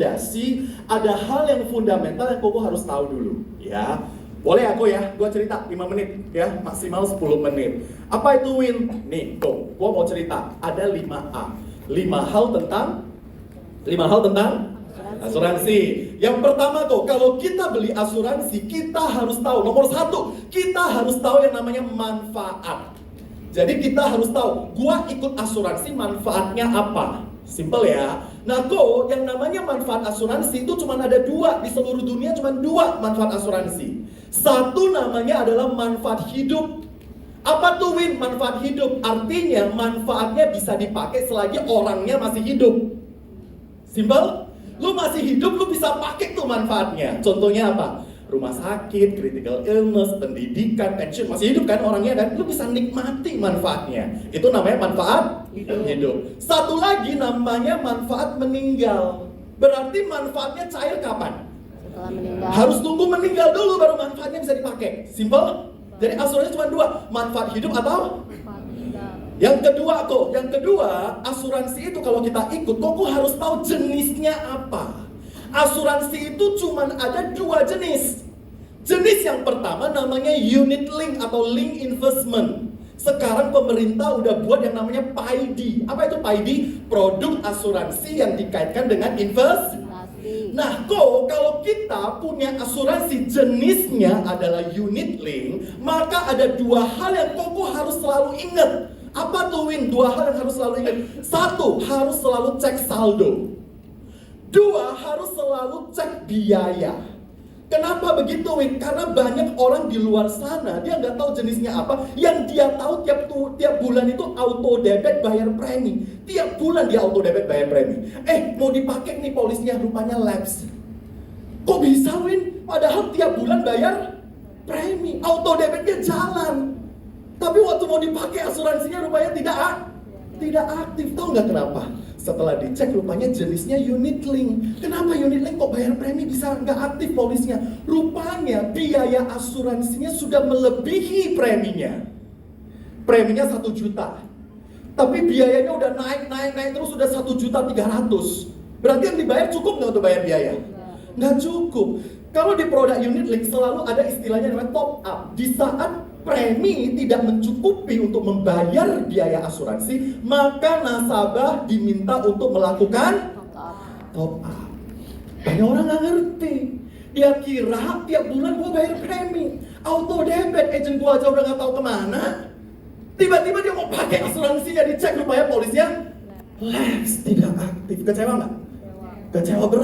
fondasi, ada hal yang fundamental yang Koko harus tahu dulu, ya. Boleh aku ya, gua cerita 5 menit ya, maksimal 10 menit. Apa itu Win? Nih, gua mau cerita. Ada 5A. 5 hal tentang asuransi. Yang pertama kok, kalau kita beli asuransi, kita harus tahu, nomor 1, kita harus tahu yang namanya manfaat. Jadi kita harus tahu, gua ikut asuransi manfaatnya apa. Simple ya. Nah kok, yang namanya manfaat asuransi itu cuma ada 2, di seluruh dunia cuma 2 manfaat asuransi. Satu namanya adalah manfaat hidup. Apa tuh Win? Manfaat hidup. Artinya manfaatnya bisa dipakai selagi orangnya masih hidup. Simple? Lu masih hidup, lu bisa pakai tuh manfaatnya. Contohnya apa? Rumah sakit, critical illness, pendidikan, pensiun, masih hidup kan orangnya kan? Lu bisa nikmati manfaatnya. Itu namanya manfaat hidup. Satu lagi namanya manfaat meninggal. Berarti manfaatnya cair kapan? Setelah meninggal. Harus tunggu meninggal dulu baru manfaatnya bisa dipakai. Simple? Jadi asuransi cuma 2, manfaat hidup atau yang kedua, asuransi itu kalau kita ikut, Koko harus tahu jenisnya apa. Asuransi itu cuma ada 2 jenis. Jenis yang pertama namanya unit link atau link investment. Sekarang pemerintah udah buat yang namanya PAID. Apa itu PAID? Produk asuransi yang dikaitkan dengan investasi. Nah, kalau kita punya asuransi jenisnya adalah unit link, maka ada 2 hal yang Koko harus selalu ingat. Apa tuh Win? 2 hal yang harus selalu ingat. 1, harus selalu cek saldo. 2, harus selalu cek biaya. Kenapa begitu Win? Karena banyak orang di luar sana, dia nggak tahu jenisnya apa. Yang dia tahu tiap bulan itu auto debit bayar premi. Tiap bulan dia auto debit bayar premi. Mau dipakai nih polisnya, rupanya lapse. Kok bisa Win? Padahal tiap bulan bayar premi, auto debitnya jalan. Tapi waktu mau dipakai asuransinya rupanya tidak aktif. Tahu nggak kenapa? Setelah dicek rupanya jenisnya unit link. Kenapa unit link kok bayar premi bisa nggak aktif polisnya? Rupanya biaya asuransinya sudah melebihi preminya. Preminya 1 juta. Tapi biayanya udah naik terus sudah 1.300.000. Berarti yang dibayar cukup nggak untuk bayar biaya? Nggak cukup. Kalau di produk unit link selalu ada istilahnya namanya top up. Di saat premi tidak mencukupi untuk membayar biaya asuransi, maka nasabah diminta untuk melakukan top up. Banyak orang nggak ngerti. Dia kira tiap bulan gua bayar premi, auto debit, agent gua aja udah nggak tahu kemana. Tiba-tiba dia mau pakai asuransinya, dicek rupanya polisnya lapse, tidak aktif. Kecewa nggak? Kecewa berat.